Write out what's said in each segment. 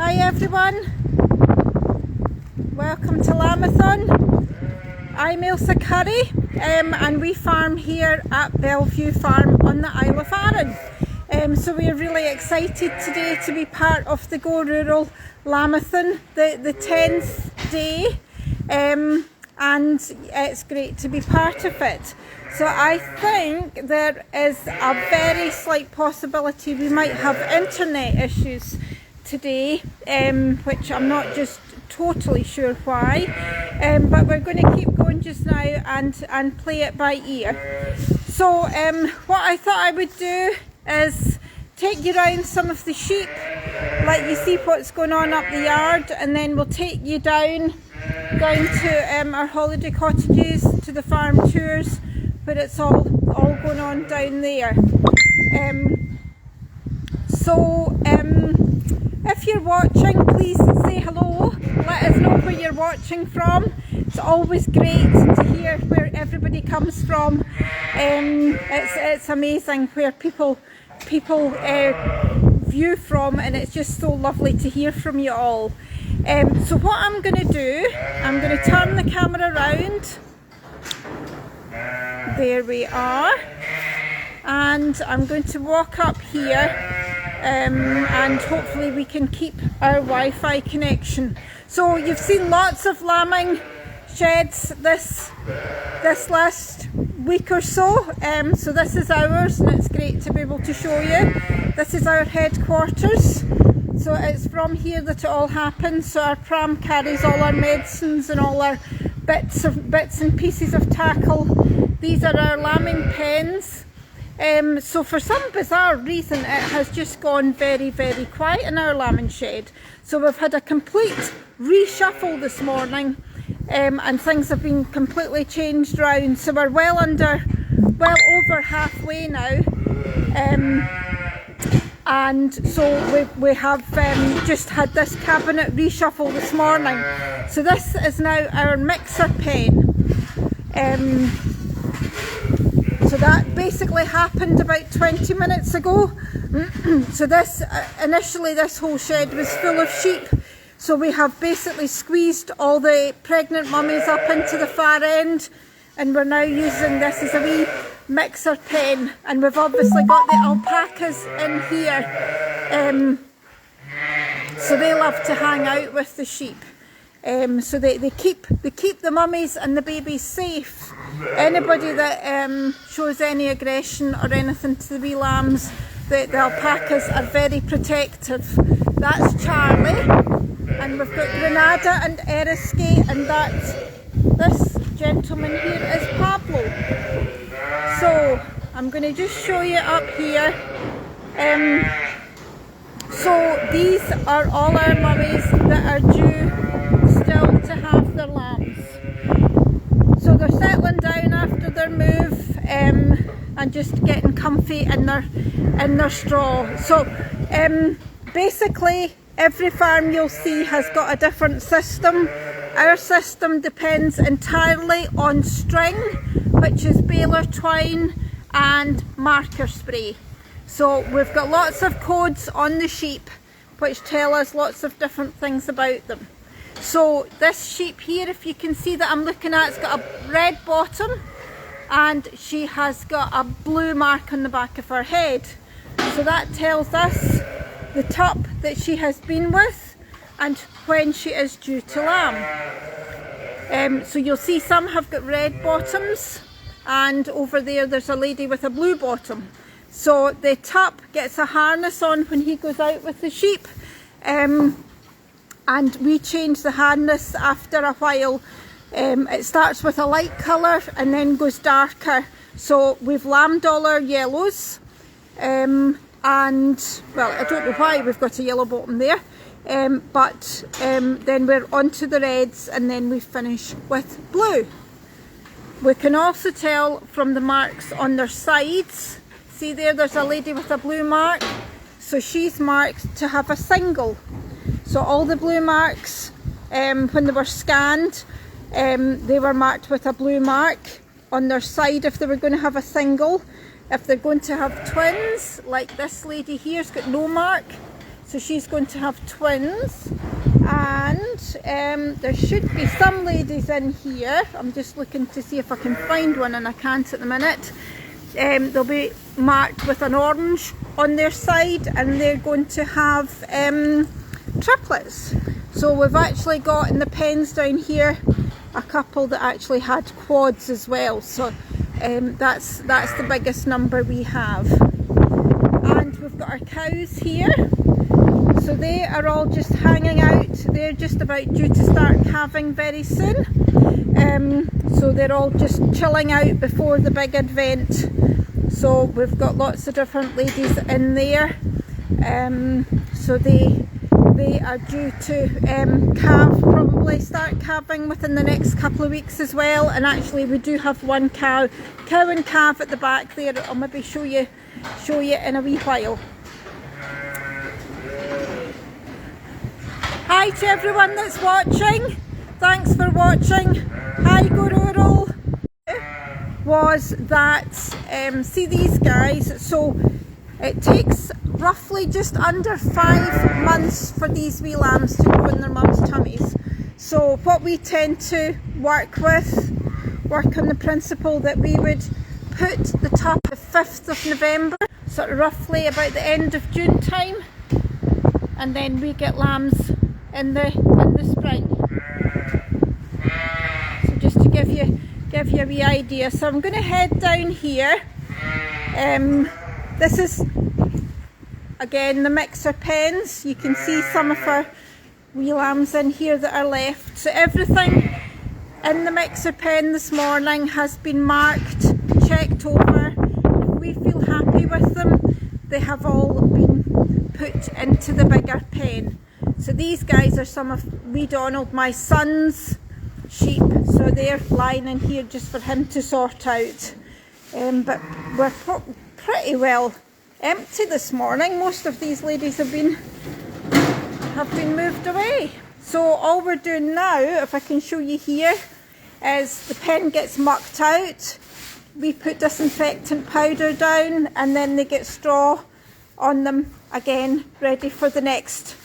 Hi everyone, welcome to Lambathon. I'm Ailsa Currie and we farm here at Bellevue Farm on the Isle of Arran. So we're really excited today to be part of the Go Rural Lambathon, the 10th day, and it's great to be part of it. So I think there is a very slight possibility we might have internet issues today, which I'm not just totally sure why, but we're going to keep going just now and play it by ear. So what I thought I would do is take you around some of the sheep, let you see what's going on up the yard, and then we'll take you down to our holiday cottages, to the farm tours, where it's all going on down there. If you're watching, please say hello, let us know where you're watching from. It's always great to hear where everybody comes from. It's amazing where people view from, and it's just so lovely to hear from you all. So what I'm going to do, I'm going to turn the camera around. There we are, and I'm going to walk up here, and hopefully we can keep our Wi-Fi connection. So you've seen lots of lambing sheds this last week or so, so this is ours, and it's great to be able to show you. This is our headquarters, so it's from here that it all happens. So our pram carries all our medicines and all our bits and pieces of tackle. These are our lambing pens. So for some bizarre reason it has just gone very, very quiet in our lambing shed. So we've had a complete reshuffle this morning, and things have been completely changed around. So we're well over halfway now, and so we have just had this cabinet reshuffle this morning. So this is now our mixer pen. So that basically happened about 20 minutes ago. So initially this whole shed was full of sheep. So we have basically squeezed all the pregnant mummies up into the far end, and we're now using this as a wee mixer pen. And we've obviously got the alpacas in here. So they love to hang out with the sheep. So they keep the mummies and the babies safe. Anybody that shows any aggression or anything to the wee lambs, the alpacas are very protective. That's Charlie, and we've got Grenada and Eriskay, and this gentleman here is Pablo. So I'm going to just show you up here. So these are all our mummies that are due still to have their lambs. So they're settling down after their move, and just getting comfy in their straw. So basically every farm you'll see has got a different system. Our system depends entirely on string, which is baler twine and marker spray. So we've got lots of codes on the sheep which tell us lots of different things about them. So this sheep here, if you can see that I'm looking at, it's got a red bottom, and she has got a blue mark on the back of her head. So that tells us the tup that she has been with and when she is due to lamb. So you'll see some have got red bottoms, and over there's a lady with a blue bottom. So the tup gets a harness on when he goes out with the sheep, and we change the harness after a while. It starts with a light colour and then goes darker. So we've lambed all our yellows, and well, I don't know why we've got a yellow bottom there, but then we're onto the reds, and then we finish with blue. We can also tell from the marks on their sides. See there's a lady with a blue mark, so she's marked to have a single. So all the blue marks, when they were scanned, they were marked with a blue mark on their side if they were going to have a single. If they're going to have twins, like this lady here's got no mark, So she's going to have twins, and there should be some ladies in here. I'm just looking to see if I can find one, and I can't at the minute. They'll be marked with an orange on their side, and they're going to have triplets. So we've actually got in the pens down here a couple that actually had quads as well. So that's the biggest number we have. And we've got our cows here. So they are all just hanging out. They're just about due to start calving very soon. So they're all just chilling out before the big event. So we've got lots of different ladies in there. So they are due to calve, probably start calving within the next couple of weeks as well. And actually we do have one cow and calf at the back there. I'll maybe show you in a wee while. Hi to everyone that's watching. Thanks for watching. Hi Gororo. Was that see these guys, so it takes roughly just under 5 months for these wee lambs to grow in their mum's tummies. So what we tend to work on the principle that we would put the top the 5th of November, sort of roughly about the end of June time, and then we get lambs in the spring. So just to give you a wee idea. So I'm going to head down here. This is again the mixer pens. You can see some of our wee lambs in here that are left. So everything in the mixer pen this morning has been marked, checked over. If we feel happy with them, they have all been put into the bigger pen. So these guys are some of wee Donald, my son's sheep, so they're lying in here just for him to sort out. But we're pretty well empty this morning. Most of these ladies have been moved away. So all we're doing now, if I can show you here, is the pen gets mucked out. We put disinfectant powder down, and then they get straw on them again, ready for the next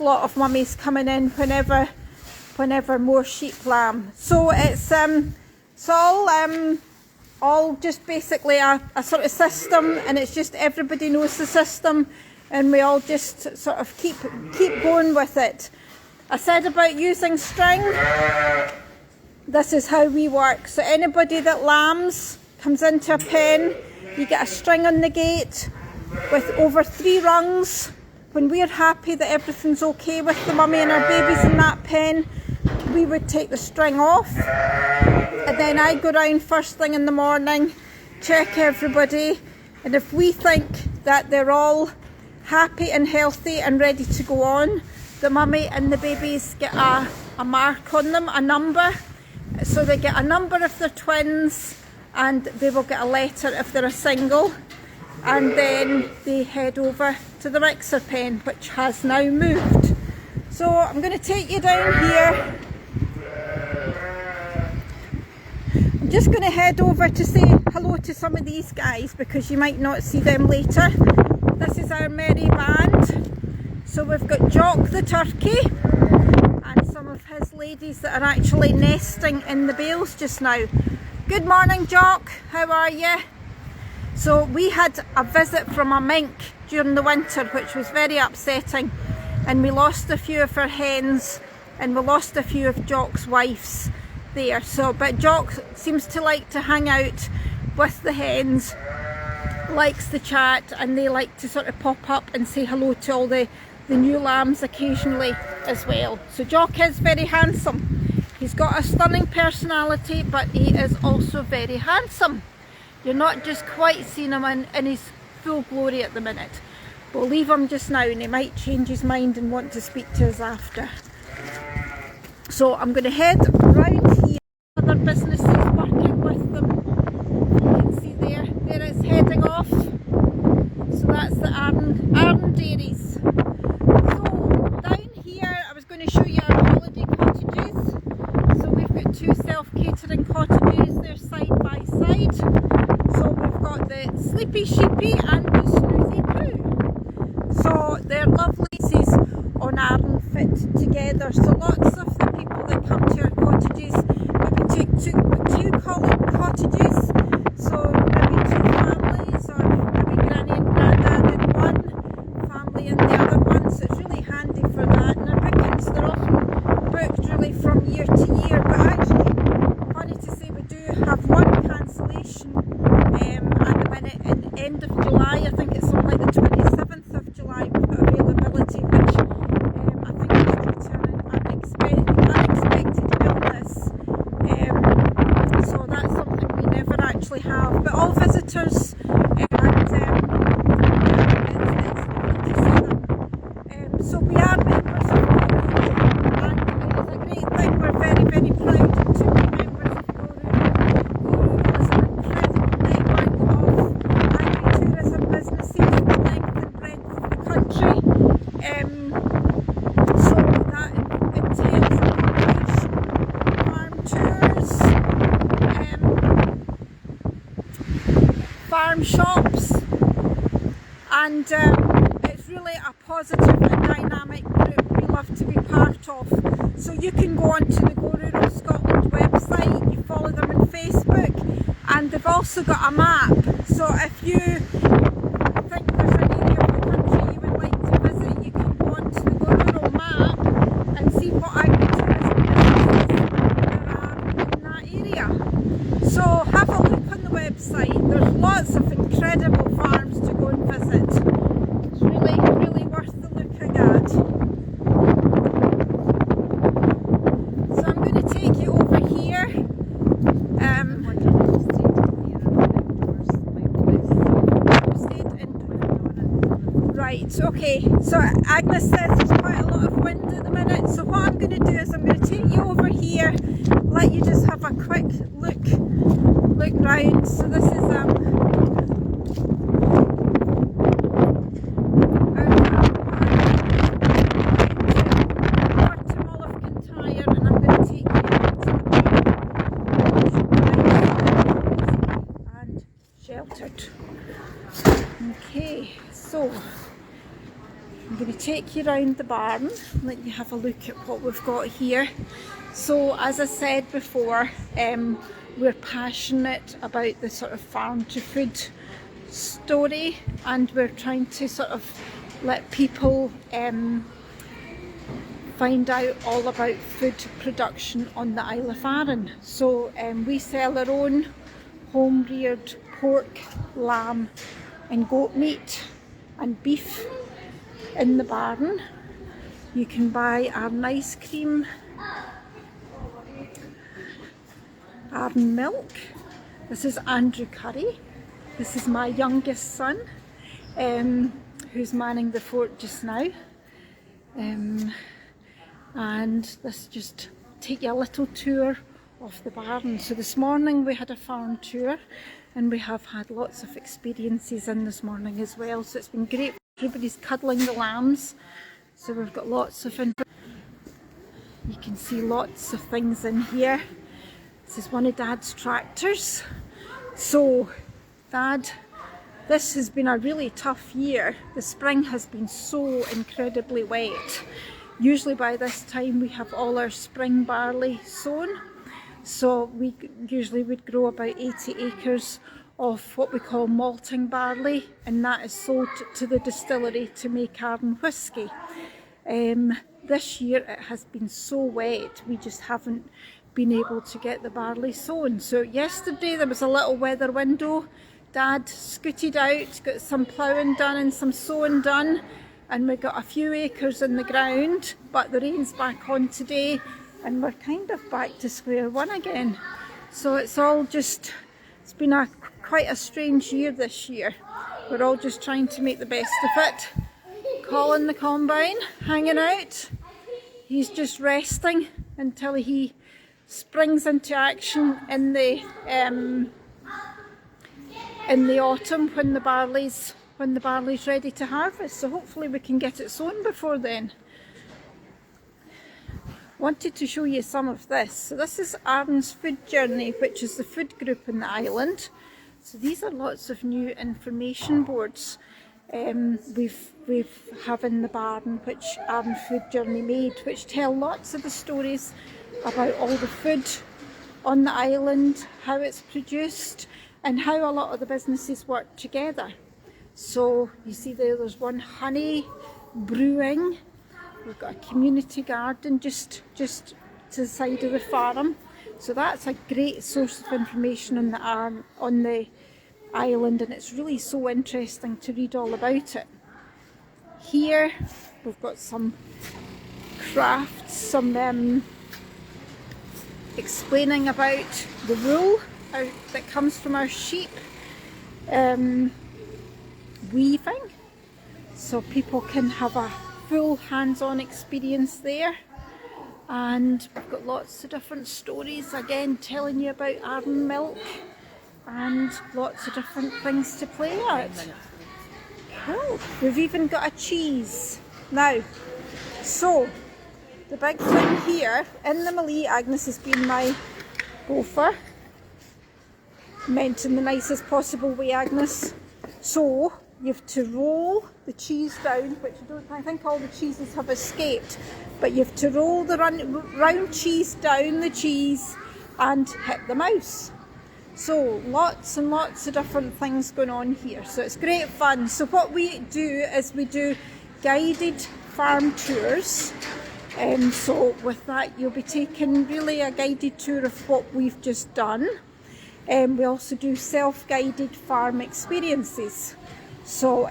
lot of mummies coming in whenever more sheep lamb. So it's all just basically a sort of system, and it's just everybody knows the system, and we all just sort of keep going with it. I said about using string. This is how we work. So anybody that lambs comes into a pen, you get a string on the gate with over 3 rungs. When we're happy that everything's okay with the mummy and our babies in that pen, we would take the string off, and then I go round first thing in the morning, check everybody, and if we think that they're all happy and healthy and ready to go on, the mummy and the babies get a mark on them, a number. So they get a number if they're twins, and they will get a letter if they're a single, and then they head over to the mixer pen, which has now moved. So I'm going to take you down here. I'm just going to head over to say hello to some of these guys, because you might not see them later. This is our merry band. So we've got Jock the turkey and some of his ladies that are actually nesting in the bales just now. Good morning, Jock, how are you? So we had a visit from a mink during the winter, which was very upsetting, and we lost a few of our hens, and we lost a few of Jock's wives there. So, but Jock seems to like to hang out with the hens, likes the chat, and they like to sort of pop up and say hello to all the new lambs occasionally as well. So Jock is very handsome. He's got a stunning personality, but he is also very handsome. You're not just quite seeing him in his full glory at the minute. We'll leave him just now, and he might change his mind and want to speak to us after. So I'm going to head round here. Other businesses working with them. You can see there it's heading off. So that's the Arran dairies. So down here I was going to show you our holiday cottages. So we've got 2 self-catering cottages, they're side by side. So we've got the Sleepy Sheepy and the Snoozy Poo. So got their lovely faces on Arran fit together. So lots of the people that come to our cottages maybe take two cottages, so maybe two families, or maybe granny and granddad in one family and the other one, so it's really handy for that. And our bookings, they're often booked really from year to year, but actually, funny to say, we do have one cancellation at the minute in end of July. I think it's on like the 27th of July we've got availability, which I think is due to an unexpected illness. So that's something we never actually have. But all visitors so we are members of Guru, and it's a great thing. We're very, very proud to be members of Guru. Guru is an incredible network of agri-tourism businesses in the length and breadth of the country. So that entails accommodation, farm tours, farm shops, and it's really a positive and dynamic group we love to be part of. So you can go onto the Go Rural Scotland website, you follow them on Facebook, and they've also got a map. So if you think there's an area of the country you would like to visit, you can go onto the Go Rural map and see what agri-tourism businesses there are in that area. So have a look on the website. There's lots of incredible farms to go and visit. It's really, really worth the looking at. So I'm going to take you over here. Right, okay, so Agnes says there's quite a lot of wind at the minute, so what I'm going to do is I'm going to take you over here, let you just have a quick look round. So this is sheltered. Okay, so I'm going to take you around the barn, let you have a look at what we've got here. So as I said before, we're passionate about the sort of farm to food story, and we're trying to sort of let people find out all about food production on the Isle of Arran. So we sell our own home reared pork, lamb and goat meat and beef in the barn. You can buy Arran ice cream, Arran milk. This is Andrew Currie. This is my youngest son, who's manning the fort just now. And let's just take you a little tour of the barn. So this morning we had a farm tour, and we have had lots of experiences in this morning as well. So it's been great. Everybody's cuddling the lambs. So we've got lots of you can see lots of things in here. This is one of Dad's tractors. So Dad, this has been a really tough year. The spring has been so incredibly wet. Usually by this time we have all our spring barley sown. So we usually would grow about 80 acres of what we call malting barley, and that is sold to the distillery to make Arran whisky. This year it has been so wet, we just haven't been able to get the barley sown. So yesterday there was a little weather window. Dad scooted out, got some ploughing done and some sowing done, and we got a few acres in the ground, but the rain's back on today and we're kind of back to square one again. So it's all just, it's been quite a strange year this year. We're all just trying to make the best of it. Colin the combine hanging out. He's just resting until he springs into action in the autumn when the barley's ready to harvest. So hopefully we can get it sown before then. Wanted to show you some of this. So this is Arran's Food Journey, which is the food group in the island. So these are lots of new information boards. We've having the barn, which Arran Food Journey made, which tell lots of the stories about all the food on the island, how it's produced, and how a lot of the businesses work together. So you see there's one honey brewing. We've got a community garden just to the side of the farm. So that's a great source of information on the island, and it's really so interesting to read all about it. Here we've got some crafts, some explaining about the wool that comes from our sheep, weaving, so people can have a full hands-on experience there. And we've got lots of different stories, again telling you about Arran milk and lots of different things to play at. Cool. We've even got a cheese. Now, so the big thing here in the Mallee, Agnes has been my gopher, meant in the nicest possible way, Agnes. So you have to roll the cheese down, which I think all the cheeses have escaped, but you have to roll the round cheese down the cheese and hit the mouse. So lots and lots of different things going on here, so it's great fun. So what we do is we do guided farm tours, so with that you'll be taking really a guided tour of what we've just done. We also do self-guided farm experiences. So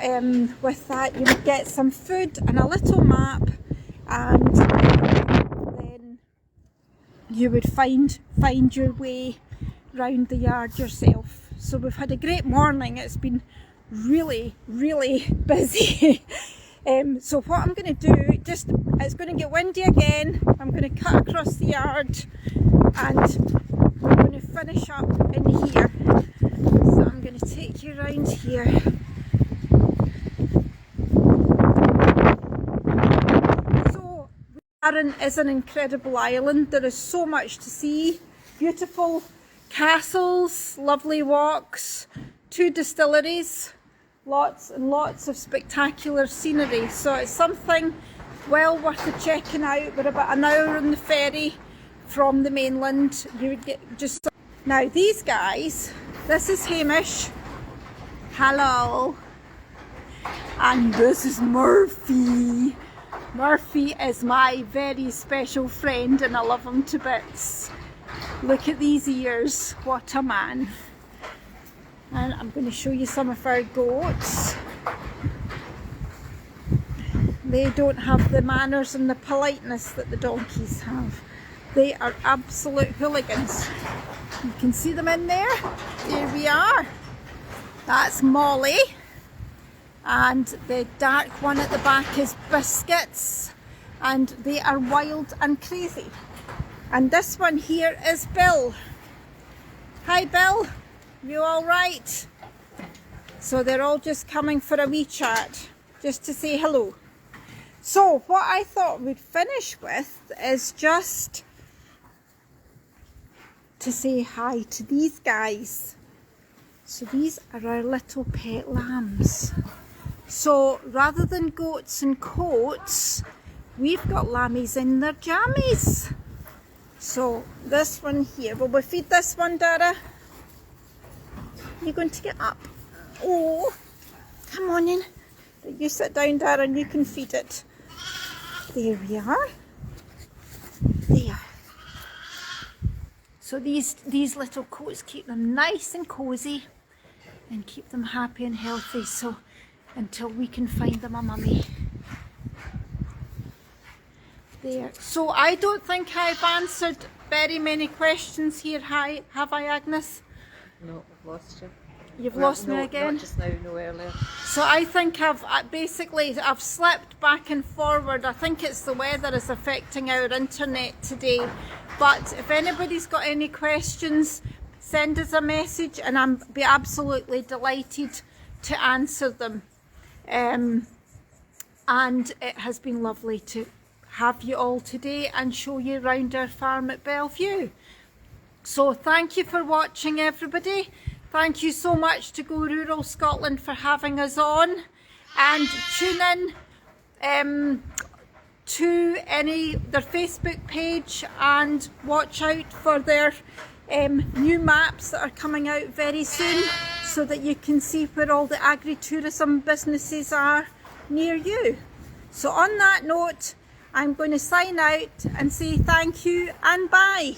with that you would get some food and a little map, and then you would find your way round the yard yourself. So we've had a great morning. It's been really busy. So what I'm going to do, it's going to get windy again. I'm going to cut across the yard and we're going to finish up in here. So I'm going to take you around here. So Arran is an incredible island. There is so much to see. Beautiful castles, lovely walks, 2 distilleries, lots and lots of spectacular scenery. So it's something well worth a checking out. We're about an hour on the ferry from the mainland. You would get just... Now these guys, this is Hamish, hello, and this is Murphy. Murphy is my very special friend and I love him to bits. Look at these ears, what a man. And I'm going to show you some of our goats. They don't have the manners and the politeness that the donkeys have. They are absolute hooligans. You can see them in there. There we are. That's Molly. And the dark one at the back is Biscuits. And they are wild and crazy. And this one here is Bill. Hi Bill, you all right? So they're all just coming for a wee chat, just to say hello. So what I thought we'd finish with is just to say hi to these guys. So these are our little pet lambs. So rather than goats and coats, we've got lammies in their jammies. So this one here, will we feed this one, Dara? You're going to get up. Oh, come on in. You sit down, Dara, and you can feed it. There we are. There. So these little coats keep them nice and cosy and keep them happy and healthy. So until we can find them a mummy. There. So I don't think I've answered very many questions here. Hi, have I, Agnes? No, I've lost you. You've lost me again? Not just now, no earlier. So I think I've slipped back and forward. I think it's the weather is affecting our internet today. But if anybody's got any questions, send us a message and I'll be absolutely delighted to answer them. And it has been lovely to have you all today and show you around our farm at Bellevue. So thank you for watching, everybody. Thank you so much to Go Rural Scotland for having us on. and tune in to their Facebook page and watch out for their new maps that are coming out very soon, so that you can see where all the agri-tourism businesses are near you. So on that note, I'm going to sign out and say thank you and bye.